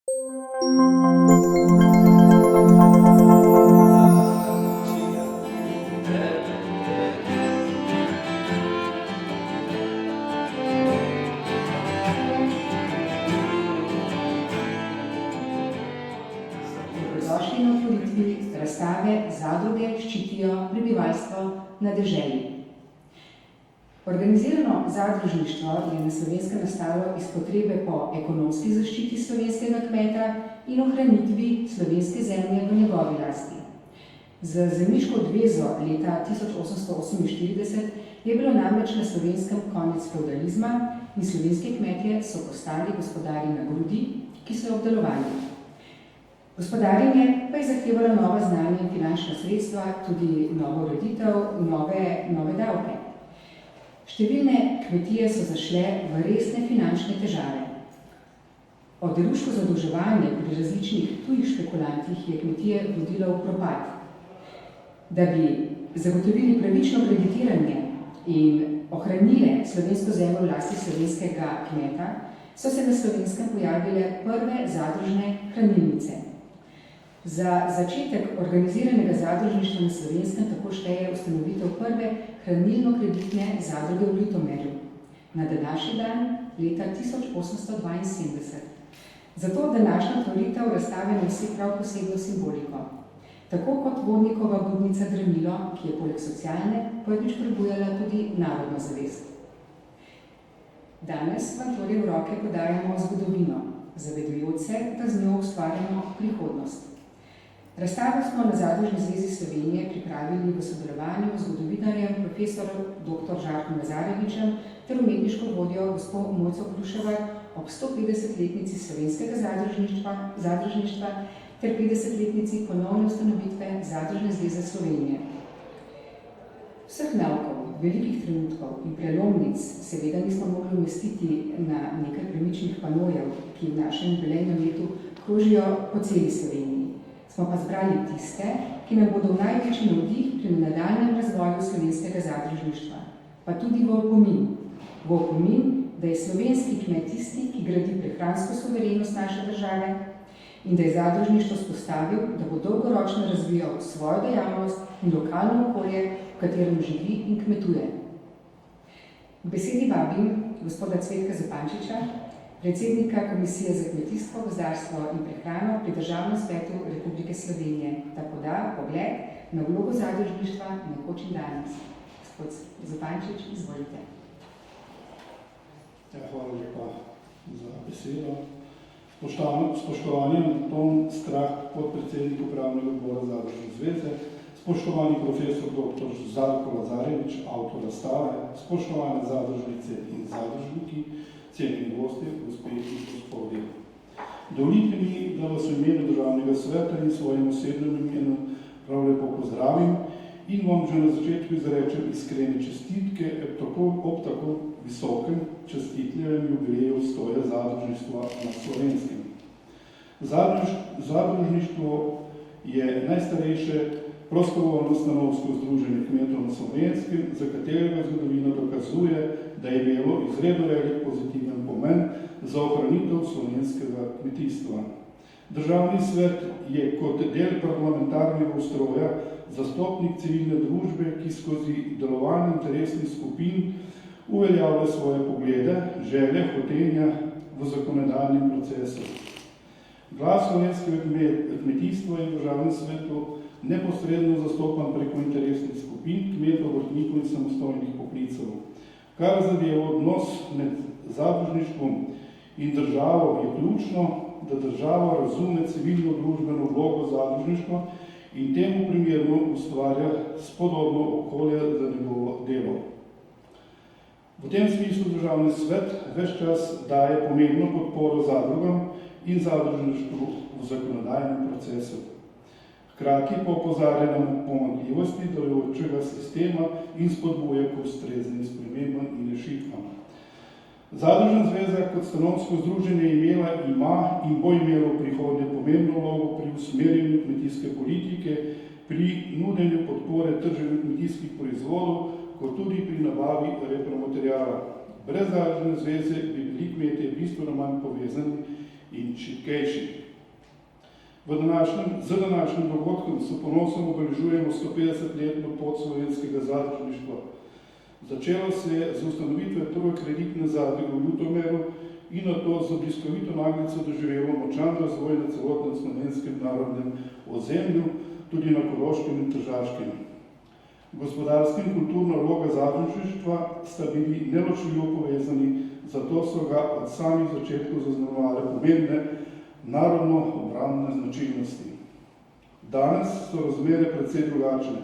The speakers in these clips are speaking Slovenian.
Dobrodošli na otvoritvi razstave Zadruge ščitijo prebivalstvo na deželi. Organizirano zadružništvo je na Slovenskem nastalo iz potrebe po ekonomski zaščiti slovenskega kmeta in ohranitvi slovenske zemlje v njegovi lasti. Z zemljiško odvezo leta 1848 je bilo namreč na Slovenskem konec feudalizma in slovenski kmetje so postali gospodarji na grudi, ki so jo obdelovali. Gospodarjenje pa je zahtevalo nova znanja in finančna sredstva, tudi novo ureditev, nove davke. Številne kmetije so zašle v resne finančne težave. Oderuško zadolževanje pri različnih tujih špekulantih je kmetije vodilo v propad. Da bi zagotovili pravično kreditiranje in ohranile slovensko zemljo v lasti slovenskega kmeta, so se na Slovenskem pojavile prve zadružne hranilnice. Za začetek organiziranega zadružništva na Slovenskem tako šteje ustanovitev prve hranilno-kreditne zadruge v Ljutomeru na današnji dan leta 1872. Zato današnja otvoritev razstave nosi prav posebno simboliko. Tako kot vodnikova budnica Dramilo, ki je poleg socialne prvič prebujala tudi narodno zavest. Danes vam torej v roke podajamo zgodovino, zavedujoč se, da z njo ustvarjamo prihodnost. Razstavo smo na Zadružni zvezi Slovenije pripravili v sodelovanju z zgodovinarjem profesorjem dr. Žarkom Lazarevičem ter umetniško vodjo gospo Mojco Kruševar ob 150-letnici slovenskega zadružništva ter 50-letnici ponovne ustanovitve Zadružne zveze Slovenije. Vseh naukov, velikih trenutkov in prelomnic seveda nismo mogli umestiti na nekaj premičnih panojev, ki v našem jubilejnem letu krožijo po celi Sloveniji. Smo pa zbrali tiste, ki nam bodo v največji navdih pri nadaljnjem razvoju slovenskega zadružništva, pa tudi v opomin. V opomin, da je slovenski kmet tisti, ki gradi prehransko suverenost naše države in da je zadružništvo spostavil, da bo dolgoročno razvijal svojo dejavnost in lokalno okolje, v katerem živi in kmetuje. V besedi vabim gospoda Cvetka Zupančiča, predsednika Komisije za kmetijstvo, gozdarstvo in prehrano pri Državnem svetu Republike Slovenije, da poda pogled na vlogo zadružništva nekoč in danes. Gospod Zupančič, izvolite. Hvala lepa za besedo. Spoštovani Anton Strah, podpredsednik upravnega odbora Zadružne zveze, spoštovani profesor dr. Žarko Lazarevič, avtor razstave, spoštovane zadružnice in zadružniki, cenjeni gostje, gospe in gospodje. Dovolite mi, da vas v imenu Državnega sveta in svojim osebnem imenu prav lepo pozdravim in vam že na začetku izrečem iskrene čestitke ob tako visokem čestitljivem jubileju stoja zadružništva na Slovenskem. Zadružništvo je najstarejše prostovoljno stanovsko združenje kmetov na Slovenskem, za katerega zgodovina dokazuje, da je imelo izredno velik pozitiven pomen za ohranitev slovenskega kmetijstva. Državni svet je kot del parlamentarnega ustroja zastopnik civilne družbe, ki skozi delovanje interesnih skupin uveljavlja svoje poglede, želje, hotenja v zakonodajnem procesu. Glas slovenskega kmetijstva je v Državnem svetu neposredno zastopan preko interesnih skupin, kmetov, obrtnikov in samostojnih poklicev. Kar zadeva odnos med zadružništvom in državo je ključno, da država razume civilno družbeno vlogo zadružništva in temu primerno ustvarja spodobno okolje za njegovo delo. V tem smislu Državni svet ves čas daje pomembno podporo zadrugam in zadružništvu v zakonodajnem procesu. Hkrati pa opozarja na pomanjkljivosti delujočega sistema in spodbuja k ustreznim spremembam in rešitvam. Zadružna zveza kot stanovsko združenje ima in bo imelo v prihodnje pomembno vlogo pri usmerjanju kmetijske politike, pri nudenju podpore trženju kmetijskih proizvodov, kot tudi pri nabavi repromateriala. Brez zadružne zveze bi bili kmetje bistveno manj povezani in šibkejši. Z današnjim dogodkom s ponosom obeležujemo 150-letno pot slovenskega zadružništva. Začelo se je z ustanovitve prve kreditne zadruge v Ljutomeru in nato z bliskovito naglico doživelo močan razvoj na celotnem slovenskem narodnem ozemlju, tudi na Koroškem in Tržaškem. Gospodarska in kulturna vloga zadružništva sta bili neločljivo povezani, zato so ga od samih začetkov zaznamovale pomembne narodno-obrambne značilnosti. Danes so razmere precej drugačne,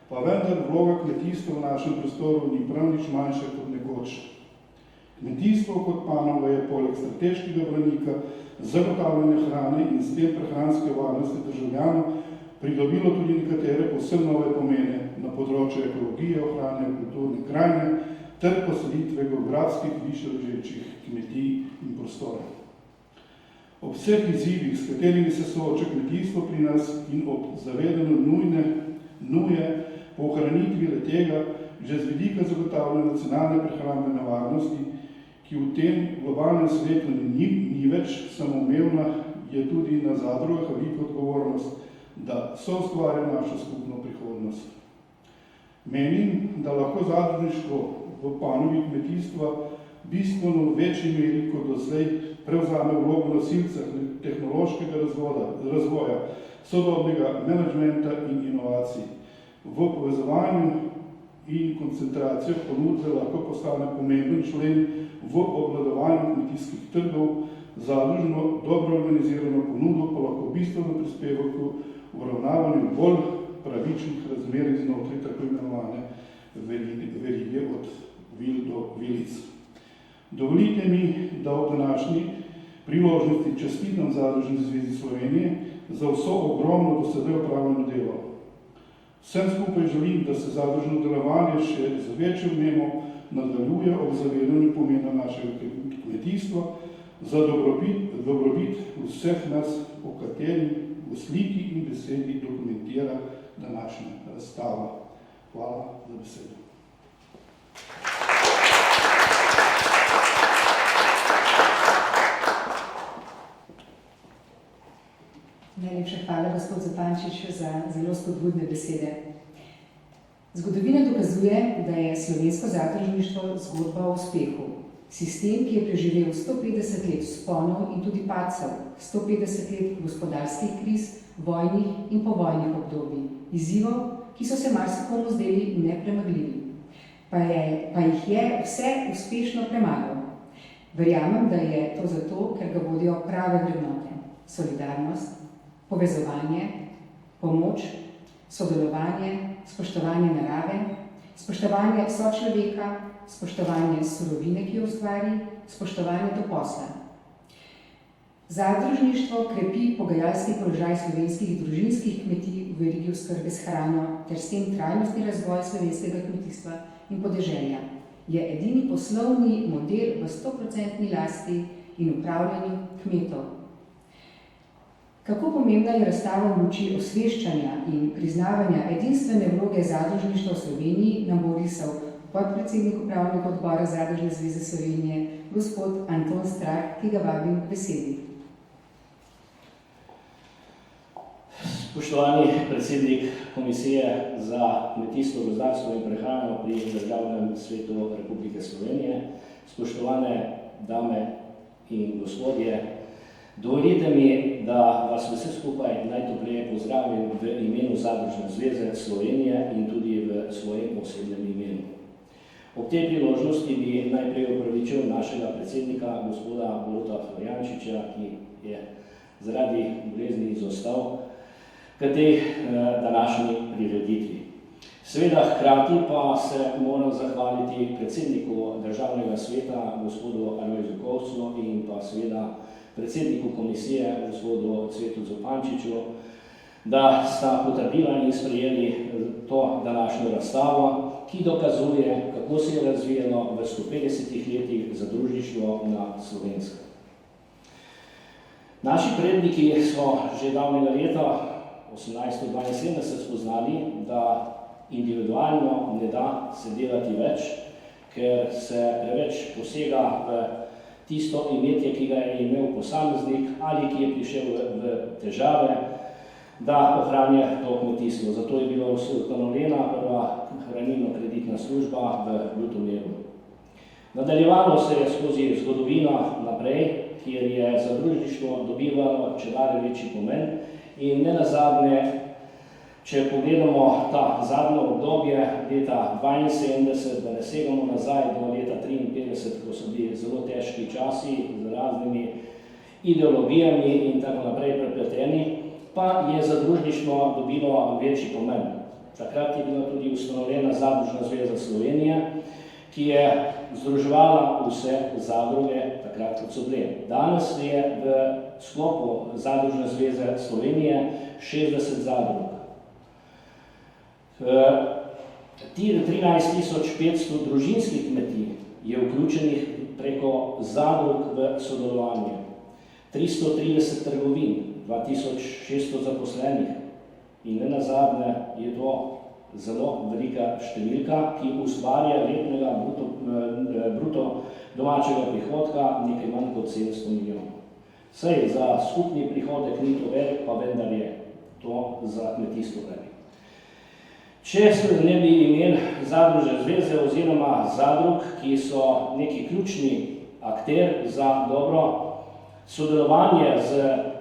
pa vendar vloga kmetijstva v našem prostoru ni prav nič manjša kot nekoč. Kmetijstvo kot panoga je poleg strateškega branika zagotavljanja hrane in s tem prehranske varnosti državljanov pridobilo tudi nekatere povsem nove pomene na področju ekologije, ohranjanja kulturne krajine ter poselitve geografskih višje ležečih kmetij in prostora. Ob vseh izzivih, s katerimi se sooča kmetijstvo pri nas in ob zavedanju nuje po ohranitvi le-tega, že z vidika zagotavljanja nacionalne prehrambene varnosti, ki v tem globalnem svetu ni več samoumevna, je tudi na zadrugah velika odgovornost, da soustvarja našo skupno prihodnost. Menim, da lahko zadružništvo v panogi kmetijstva bistveno v večji meri kot doslej prevzame vlogo nosilca tehnološkega razvoja, sodobnega menedžmenta in inovacij. V povezovanju in koncentracijo ponudbe lahko postane pomemben člen v obvladovanju kmetijskih trgov, zadružno, dobro organizirano ponudbo pa lahko bistveno prispeva k uravnavanju bolj pravičnih razmer znotraj tako imenovane verige od vil do vilic. Dovolite mi, da ob današnji priložnosti čestitam Zadružni zvezi Slovenije za vso ogromno do sedaj opravljeno delo. Vsem skupaj želim, da se zadružno delovanje še z večjo vnemo nadaljuje ob zavedanju pomena našega kmetijstva za dobrobit vseh nas, o kateri v sliki in besedi dokumentira današnja razstava. Hvala za besedo. Najlepša hvala, gospod Zupančič, za zelo spodbudne besede. Zgodovina dokazuje, da je slovensko zadružništvo zgodba o uspehu. Sistem, ki je preživel 150 let vzponov in tudi padcev, 150 let gospodarskih kriz, vojnih in povojnih obdobij, izzivov, ki so se marsikomu zdeli nepremagljivi. Pa jih je vse uspešno premagal. Verjamem, da je to zato, ker ga vodijo prave vrednote, solidarnost, povezovanje, pomoč, sodelovanje, spoštovanje narave, spoštovanje sočloveka, spoštovanje surovine, ki jo ustvari, spoštovanje do posla. Zadružništvo krepi pogajalski položaj slovenskih družinskih kmetij v verigi oskrbe s hrano ter s tem trajnostni razvoj slovenskega kmetijstva in podeželja. Je edini poslovni model v 100% lasti in upravljanju kmetov. Kako pomembna je razstava v luči osveščanja in priznavanja edinstvene vloge zadružništva v Sloveniji, nam bo risal podpredsednik upravnega odbora Zadružne zveze Slovenije, gospod Anton Strah, ki ga vabim k besedi. Spoštovani predsednik Komisije za kmetijstvo, gozdarstvo in prehrano pri Državnem svetu Republike Slovenije, spoštovane dame in gospodje, dovolite mi, da vas vse skupaj najtopleje pozdravim v imenu Zadružne zveze Slovenije in tudi v svojem osebnem imenu. Ob tej priložnosti bi najprej opravičil našega predsednika, gospoda Boruta Florjančiča, ki je zaradi bolezni izostal k tej današnji prireditvi. Seveda hkrati pa se moram zahvaliti predsedniku Državnega sveta, gospodu Alojzu Kovcu, in pa seveda predsedniku komisije, gospodu Cvetu Zupančiču, da sta potrdila in sprejeli to današnjo razstavo, ki dokazuje, kako se je razvijalo v 150 letih zadružništvo na Slovenskem. Naši predniki so že davnega leta 1872 spoznali, da individualno ne da se delati več, ker se preveč posega v tisto imetje, ki ga je imel posameznik ali ki je prišel v težave, da ohranja to kmetijstvo. Zato je bila ustanovljena prva hranilno-kreditna služba v Ljutomeru. Nadaljevalo se je skozi zgodovino naprej, kjer je zadružništvo dobivalo čedalje večji pomen in nenazadnje, če pogledamo ta zadnje obdobje leta 1972, da ne segamo nazaj do leta 1953, ko so bili zelo težki časi z raznimi ideologijami in tako naprej prepleteni, pa je zadružništvo dobilo večji pomen. Takrat je bila tudi ustanovljena Zadružna zveza Slovenije, ki je združevala vse zadruge takrat, kot so bile. Danes je v sklopu Zadružne zveze Slovenije 60 zadrug. 13.500 družinskih kmetij je vključenih preko zadrug v sodelovanje. 330 trgovin, 2600 zaposlenih in nenazadnje je to zelo velika številka, ki ustvarja letnega bruto domačega prihodka nekaj manj kot 700 milijonov. Saj za skupni prihodek ni to velik, pa vendar je to za kmetijstvo velik. Če ne bi imeli zadružne zveze oziroma zadrug, ki so neki ključni akter za dobro sodelovanje z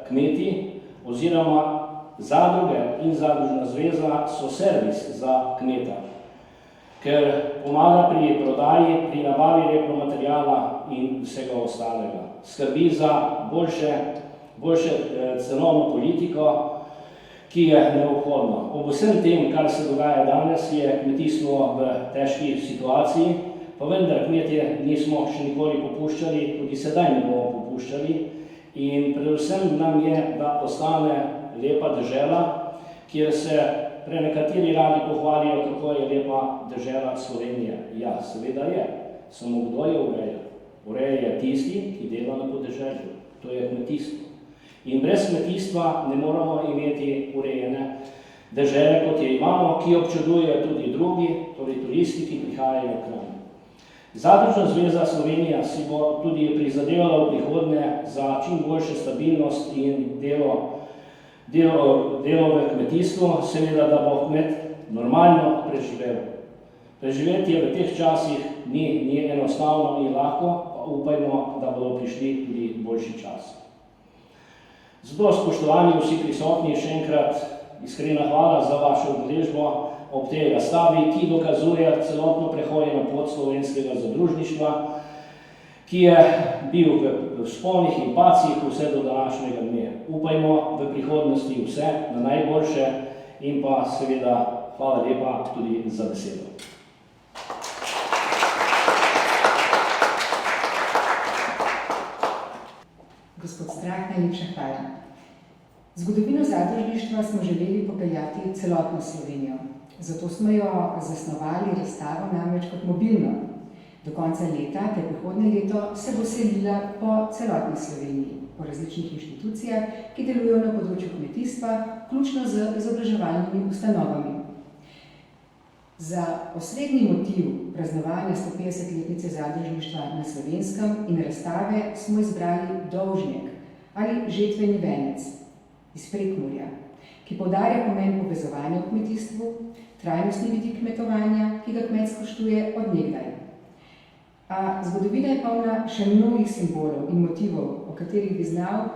kmeti oziroma zadruge in zadružna zveza so servis za kmeta, ker pomaga pri prodaji, pri nabavi repromateriala in vsega ostalega. Skrbi za boljše cenovno politiko, ki je neobhodna. Ob vsem tem, kar se dogaja danes, je kmetijstvo v težki situaciji, pa vendar kmetje nismo še nikoli popuščali, tudi sedaj ne bomo popuščali in predvsem nam je, da postane lepa dežela, kjer se prenekateri radi pohvalijo, kako je lepa dežela Slovenija. Ja, seveda je, samo kdo je ureja? Ureja je tisti, ki dela na podeželju, to je kmetijstvo. In brez kmetijstva ne moramo imeti urejene dežele, kot je imamo, ki občudujejo tudi drugi, torej turisti, ki prihajajo k nam. Zadružna zveza Slovenija si bo tudi prizadevala v prihodnje za čim boljše stabilnost in delo v kmetijstvu, seveda, da bo kmet normalno preživel. Preživetje v teh časih ni enostavno in lahko, pa upajmo, da bodo prišli tudi boljši časi. Zato, spoštovani vsi prisotni, še enkrat iskrena hvala za vašo udeležbo ob tej razstavi, ki dokazuje celotno prehojeno pot slovenskega zadružništva, ki je bil v vzponih in pacih vse do današnjega dne. Upajmo v prihodnosti vse na najboljše in pa seveda hvala lepa tudi za besedo. Gospod Strah, najlepša hvala. Zgodovino zadružništva smo želeli popeljati celotno Slovenijo. Zato smo jo zasnovali razstavo namreč kot mobilno. Do konca leta, te prihodnje leto, se bo selila po celotni Sloveniji, po različnih inštitucijah, ki delujejo na področju kmetijstva, vključno z izobraževalnimi ustanovami. Za osrednji motiv praznovanja 150-letnice zadružništva na Slovenskem in razstave smo izbrali Dolžnik ali žetveni venec iz Prekmurja, ki poudarja pomen povezovanja v kmetijstvu, trajnostni vidik kmetovanja, ki ga kmet spoštuje od nekdaj. A zgodovina je polna še mnogih simbolov in motivov, o katerih bi znal,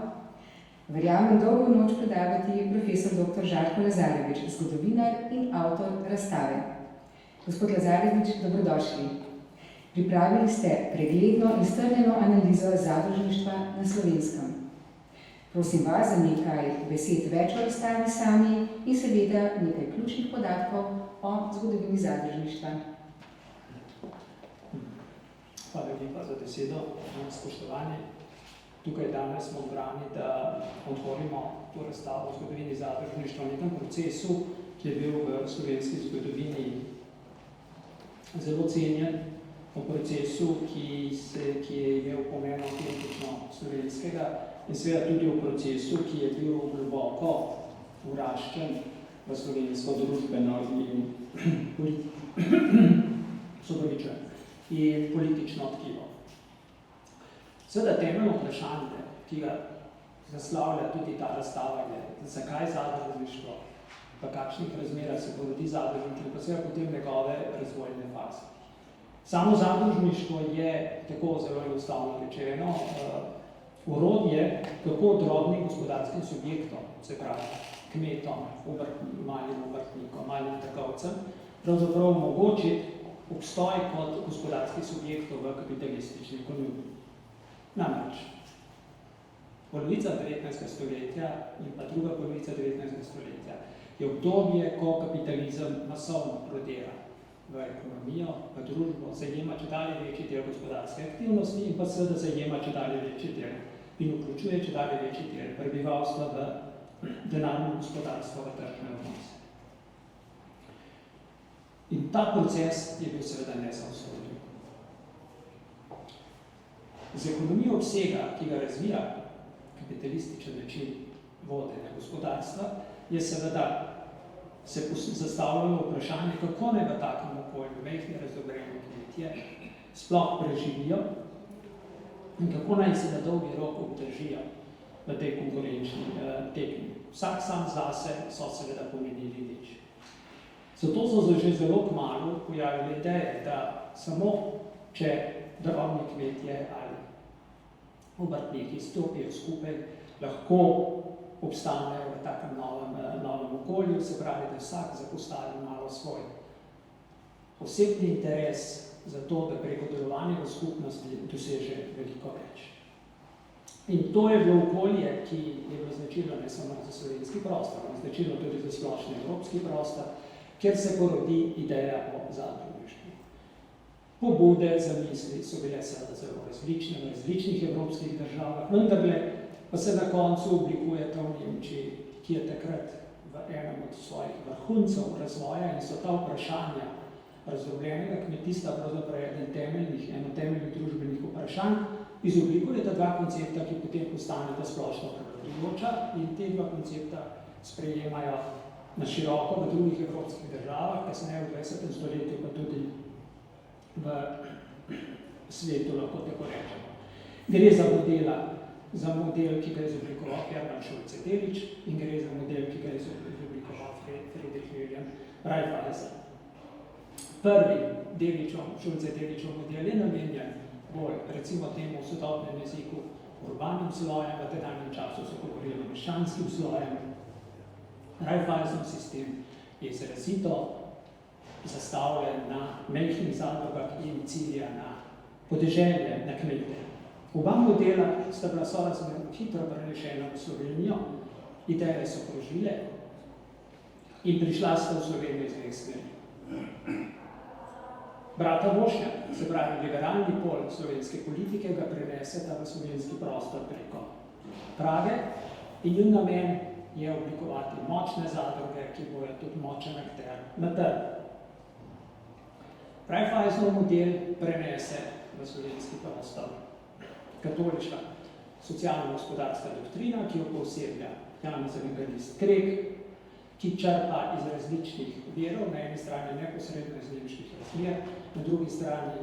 verjamem, dolgo noč predavati profesor dr. Žarko Lazarevič, zgodovinar in avtor razstave. Gospod Lazarevič, dobrodošli. Pripravili ste pregledno in strnjeno analizo zadružništva na Slovenskem. Prosim vas za nekaj besed več o razstavi sami in seveda nekaj ključnih podatkov o zgodovini zadružništva. Hvala lepa za besedo, spoštovani. Tukaj danes smo zbrani, da otvorimo to razstavo o zgodovini zadružništva v nekem procesu, ki je bil v slovenski zgodovini zelo cenjen, v procesu, ki je imel pomen avtentično slovenskega in seveda tudi v procesu, ki je bil globoko vraščen v slovensko družbeno in politično tkivo. Seveda temeljno vprašanje, ki ga zaslavlja tudi ta razstava, je, zakaj zadružništvo, v kakšnih razmerah se porodi zadružništvo, pa seveda potem njegove razvojne faze. Samo zadružništvo je, tako zelo enostavno rečeno, orodje, kako drobnim gospodarskim subjektom, se pravi kmetom, malim obrtnikom, malim trgovcem, pravzaprav omogočiti obstoj kot gospodarskih subjektov v kapitalistični ekonomiji. Namreč, polovica 19. stoletja in pa druga polovica 19. stoletja je obdobje, ko kapitalizem masovno prodira v ekonomijo, v družbo, zajema čedalje večji del gospodarske aktivnosti in pa seveda zajema čedalje večji del in vključuje čedalje večji del prebivalstva v denarno gospodarstvo, v tržne odnose. In ta proces je bil seveda nezaustavljiv. Z ekonomijo obsega, ki ga razvija kapitalističen način vodenja gospodarstva, je seveda se zastavljalo vprašanje, kako naj v takem okolju majhne razdrobljene kmetije sploh preživijo in kako naj se na dolgi rok obdržijo v tej konkurenčni tekmi. Vsak sam zase so seveda pomenili nič. Zato so se že zelo kmalu pojavili ideje, da samo če drobni kmetje ali obrtniki stopijo skupaj, lahko obstanejo v takem novem okolju, se pravi, da vsak zapostavi malo svoj osebni interes za to, da preko delovanja v skupnosti doseže veliko več. In to je bilo okolje, ki je bilo značilno ne samo za slovenski prostor, ampak značilno tudi za splošni evropski prostor, kjer se porodi ideja o zadružništvu. Pobude, zamisli so bile seveda zelo različne v različnih evropskih državah, vendarle pa se na koncu oblikuje to v Nemčiji, ki je takrat v enem od svojih vrhuncev razvoja in so ta vprašanja razdrobljenega kmetijstva pravzaprav eno temeljnih družbenih vprašanj, izoblikujeta dva koncepta, ki potem postaneta splošno prevladujoča in te dva koncepta sprejemajo na široko v drugih evropskih državah, kasneje v 20. stoletju pa tudi v svetu, lahko tako rečemo. Gre za model, ki ga je izoblikoval Hermann Schulze-Delitzsch in gre za model, ki ga je izoblikoval Friedrich Wilhelm Raiffeisen. Prvi Schulze-Delitzschov model je namenjen bolj, recimo temu v sodobnem jeziku, urbanim slojem, v tedanjem času so govorili o meščanskim slojem. Raiffeisen sistem je izrazito zastavljen na majhnih zadrugah in cilja na podeželje, na kmete. Oba modela sta bila sorazmerno hitro prenešena v Slovenijo, ideje so krožile in prišla sta v Slovenijo iz dveh smeri. Brata Vošnjak, se pravi liberalni pol slovenske politike, ga preneseta v slovenski prostor preko Prage in njun namen je oblikovati močne zadruge, ki bojo tudi močen akter na trgu. Raiffeisenov model prenese v slovenski prostor katoliška socialno-gospodarska doktrina, ki jo pooseblja Janez Evangelist Krek, ki črpa iz različnih virov, na eni strani neposredno iz nemških razmer, na drugi strani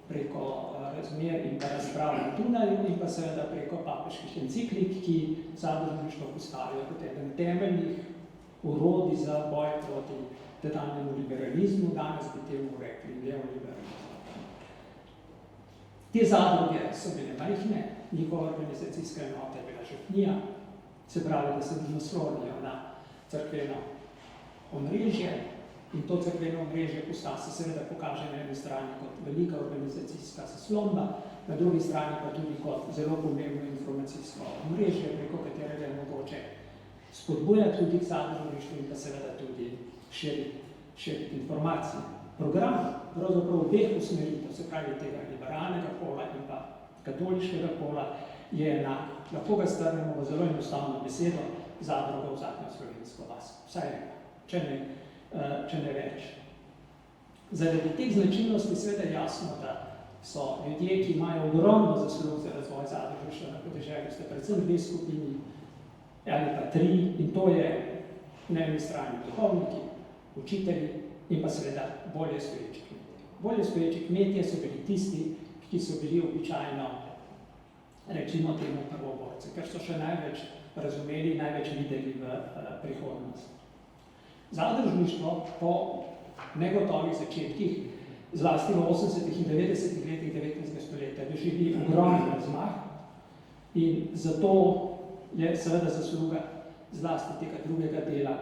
preko razmer in pa razprav na Dunaju in pa seveda preko papeških enciklik, ki zadružništvo postavijo kot eden temeljnih orodij za boj proti tedanjemu liberalizmu, danes bi temu rekli neoliberalizmu. Te zadruge so bile majhne, njihova organizacijska enota je bila župnija, se pravi, da se naslonijo na cerkveno omrežje in to cerkveno omrežje se seveda pokaže na eni strani kot velika organizacijska zaslomba, na drugi strani pa tudi kot zelo pomembno informacijsko omrežje, preko katerega je mogoče spodbujati tudi k zadružništvu in pa seveda tudi širiti informacije. Program pravzaprav obeh usmeritev, se pravi tega liberalnega pola in pa katoliškega pola, je enak. Lahko ga strnemo v zelo enostavno besedo, zadruga v zadnjo slovensko vas. Vsaj če ne več. Zaradi teh značilnosti seveda je jasno, da so ljudje, ki imajo ogromno zaslug za razvoj zadružništva na podeželju, sta predvsem dve skupini ali pa tri, in to je na eni strani duhovniki, učitelji in pa seveda bolje stoječi kmetje. Bolje stoječi kmetje so bili tisti, ki so bili običajno rečimo temu prvoborce, ker so še največ razumeli, največ videli v prihodnost. Zadružništvo po negotovih začetkih, zlasti v 80. in 90. letih 19. stoletja, doživi ogromen razmah in zato je seveda zasluga zlasti tega drugega dela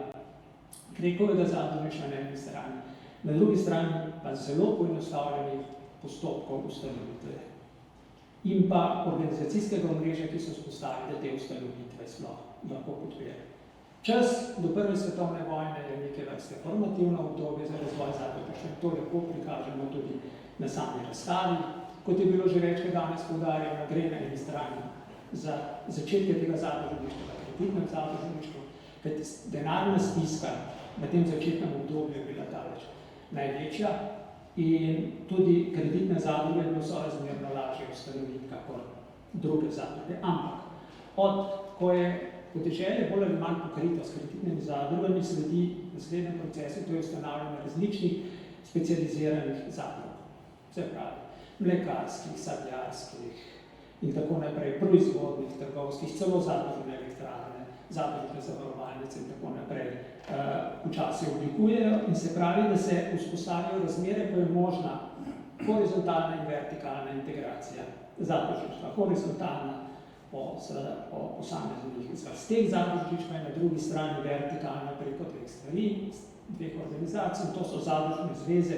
krekovega zadružništva na eni strani, na drugi strani pa zelo poenostavljenih postopkov ustanovitve in pa organizacijskega omrežja, ki so vzpostavili, da te ustanovitve sploh lahko podpirajo. Čas do prve svetovne vojne je neke vrste formativno obdobje za razvoj zadružništva. To lepo prikažemo tudi na sami razstavi. Kot je bilo že večkrat danes poudarjeno, gre na eni strani za začetke tega zadružništva, kreditnem zadružništvu, kajti denarna stiska v tem začetnem obdobju je bila daleč največja in tudi kreditne zadruge je bilo sorazmerno lažje ustanoviti kakor druge zadruge. Ampak ko je podeželje bolj ali manj pokrito s kreditnimi zadrugami, sledi naslednjem procesu, to je ustanavljanje različnih specializiranih zadrug. Se pravi, mlekarskih, sadjarskih in tako naprej, proizvodnih, trgovskih, celo zadružne elektrarne, zadružne zavarovalnice in tako naprej včasih oblikujejo in se pravi, da se vzpostavijo razmere, ko je možna horizontalna in vertikalna integracija zadružništva. Horizontalna po posameznih vrsteh zadružništva in na drugi strani vertikalna preko dveh stvari, dveh organizacij. To so zadružne zveze,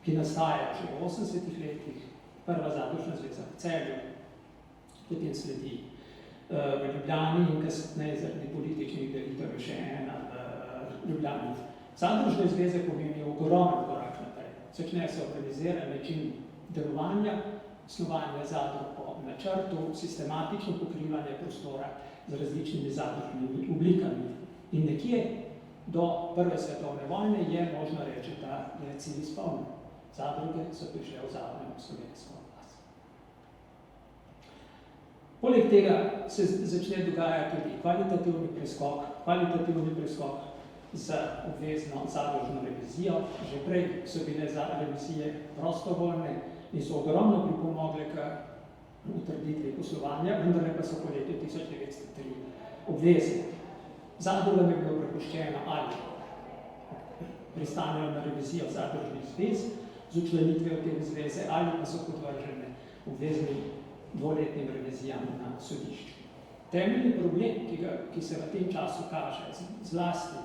ki nastajajo že v 80. letih. Prva zadružna zveza v Celju, potem sledi v Ljubljani in kasneje zaradi političnih delitev še ena v Ljubljani. Zadružne zveze pomenijo ogromen korak naprej. Začne se organiziran način delovanja, snovanje zadrug po načrtu, sistematično pokrivanje prostora z različnimi zadružnimi oblikami. In nekje do prve svetovne vojne je možno reči, da je cilj izpolnjen. Zadruge so prišle v zadnjem slovensko oblast. Poleg tega se začne dogajati tudi kvalitativni preskok z obvezno zadružno revizijo. Že prej so bile revizije prostovoljne in so ogromno pripomogle k utrditvi poslovanja, vendar pa so po letu 1903 obvezne. Zadrugam je bilo prepuščeno ali pristanejo na revizijo zadružnih zvez z učlanitvijo te zveze ali pa so podvržene obveznim dvoletnim revizijam na sodišču. Temeljni problem, ki se v tem času kaže zlasti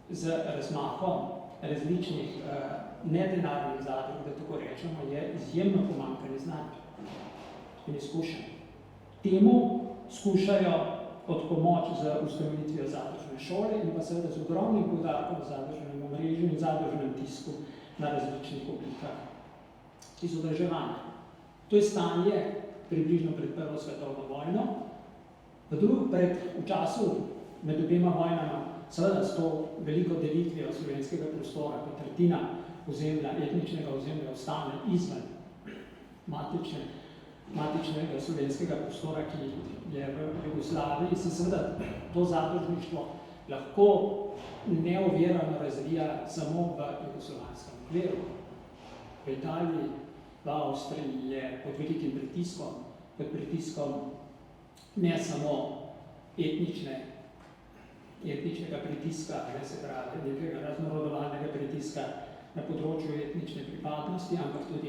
z razmahom različnih nedenarnih zadrug, da tako rečemo, je izjemno pomanjkanje znanja in izkušenj. Temu skušajo od pomoč z ustanovitvijo zadružne šole in pa seveda z ogromnim poudarkom v zadružnem omrežju in zadružnem tisku na različnih oblikah izobraževanja. To je stanje približno pred Prvo svetovno vojno. V času med obema vojnama, seveda s to veliko delitvijo slovenskega prostora, ko tretjina ozemlja, etničnega ozemlja ostane izven matičnega slovenskega prostora, ki je v Jugoslaviji, se seveda to zadružništvo lahko neovirano razvija samo v jugoslovanskem okviru. V Italiji, v Avstriji je pod velikim pritiskom, pod pritiskom ne samo etničnega pritiska, se pravi nekega raznorodovalnega pritiska na področju etnične pripadnosti, ampak tudi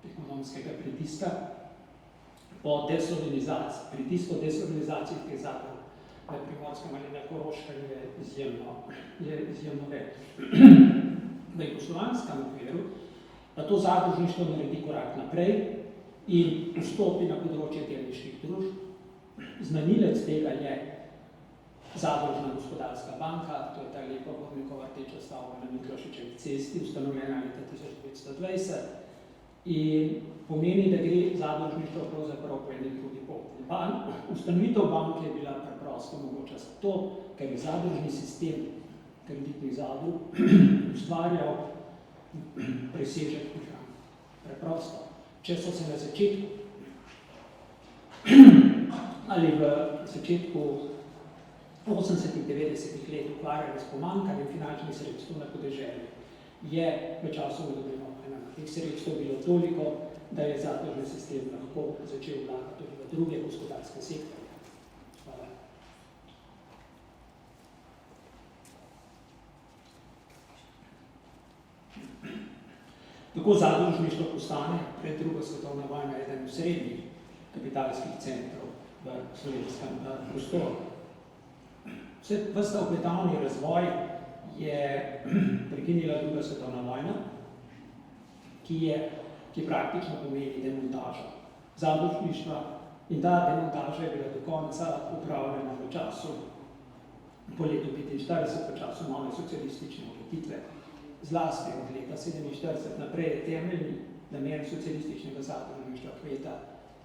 ekonomskega pritiska po desolinizaciji. Pritisk po desolinizaciji teh zadrug na Primorskem ali na Koroškem je izjemno velik. V jugoslovanskem okviru pa to zadružništvo naredi korak naprej in vstopi na področje delniških družb. Znanilec tega je Zadružna gospodarska banka, to je ta lepa vodnikova rdeča stavba na Miklošičevi cesti, ustanovljena leta 1920 in pomeni, da gre zadružništvo pravzaprav po eni drugi poti. Ustanovitev banke je bila preprosto mogoča zato, ker je zadružni sistem kreditnih zadrug ustvarjal presežek držav. Preprosto. Če so se na začetku ali v začetku 80-90 let ukvarjali s pomanjkanjem finančnih sredstev na podeželju, je v času, teh sredstev bilo toliko, da je zadružni sistem lahko začel vlagati tudi v druge gospodarske sektorje. Hvala. Tako zadružništvo postane pred drugo svetovno vojno eden srednjih kapitalskih centrov v slovenskem prostoru. Ves ta obetavni razvoj je prekinila druga svetovna vojna, ki praktično pomeni demontažo zadružništva, in ta demontaža je bila do konca upravljena v času po letu 1945, v času nove socialistične ureditve. Zlasti od leta 1947 naprej je temeljni namen socialističnega zadružništva kmeta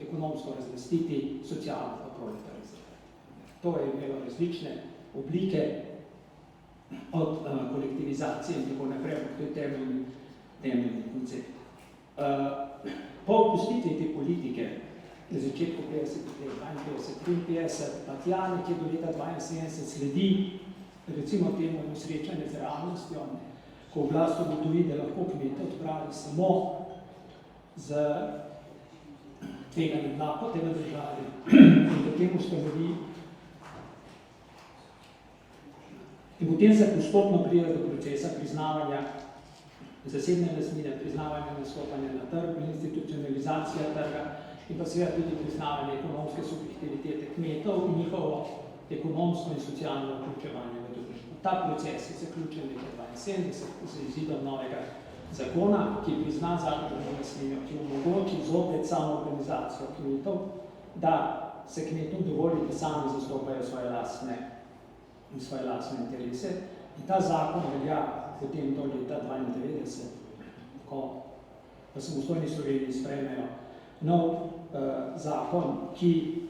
ekonomsko razlastiti, socialno pa proletarizirati. To je imelo različne oblike od kolektivizacije in tako naprej, ampak to je temeljni koncept. Po opustitvi te politike na začetku 50 let, 52, 53, pa tja nekje do leta 72 sledi recimo temu srečanje z realnostjo, ko oblast ugotovi, da lahko kmete odpravi samo z tveganjem lakote v državi in potem ustanovi. In potem se postopno pride do procesa priznavanja zasebne lastnine, priznavanja nastopanja na trgu, institucionalizacija trga in pa seveda tudi priznavanje ekonomske subjektivitete kmetov in njihovo ekonomsko in socialno vključevanje v družbo. Ta proces je zaključen leta 1972 z izidom novega zakona, ki prizna zadružno lastnino, ki omogoči zopet samoorganizacijo kmetov, da se kmetom dovoli, da sami zastopajo svoje lastne interese. In ta zakon velja potem do leta 1992, ko v samostojni Sloveniji sprejmejo nov zakon, ki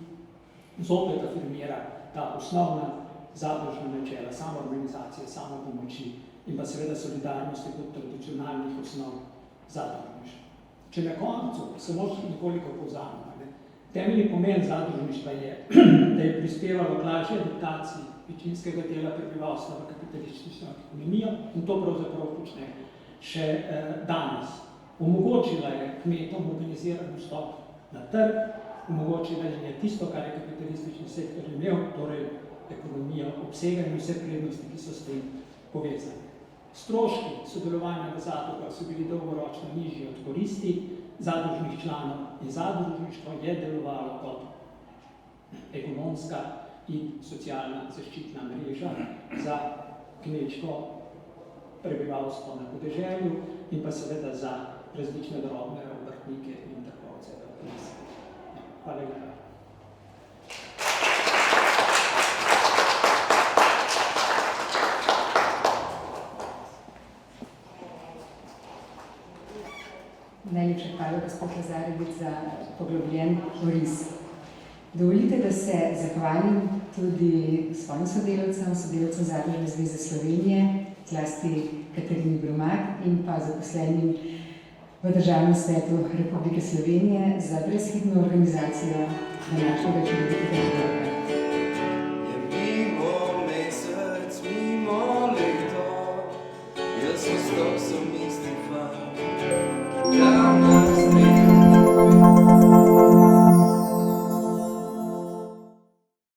zopet afirmira ta osnovna zadružna načela, samoorganizacije, samopomoči in pa seveda solidarnosti kot tradicionalnih osnov zadružništva. Če na koncu samo nekoliko povzamemo, temeljni pomen zadružništva je, da je prispevalo k lažji adaptaciji večinskega dela prebivalstva v kapitalistično ekonomijo in to pravzaprav počne še danes. Omogočila je kmetom organiziran vstop na trg, omogočila je tisto, kar je kapitalistični sektor imel, torej ekonomijo obsega in vse prednosti, ki so s tem povezane. Stroški sodelovanja v zadrugah so bili dolgoročno nižji od koristi zadružnih članov in zadružništvo je delovalo kot ekonomska in socialna zaščitna mreža za kmečko prebivalstvo na podeželju in pa seveda za različne drobne obrtnike in trgovce v mestu. Hvala lepa. Najlepša hvala, gospod Lazarevič, za poglobljen oris. Dovolite, da se zahvalim tudi svojim sodelavcem Zadružne zveze Slovenije, zlasti Katarini Brumak in pa zaposlenim v Državnem svetu Republike Slovenije za brezhibno organizacijo današnjega čudovitega dogodka.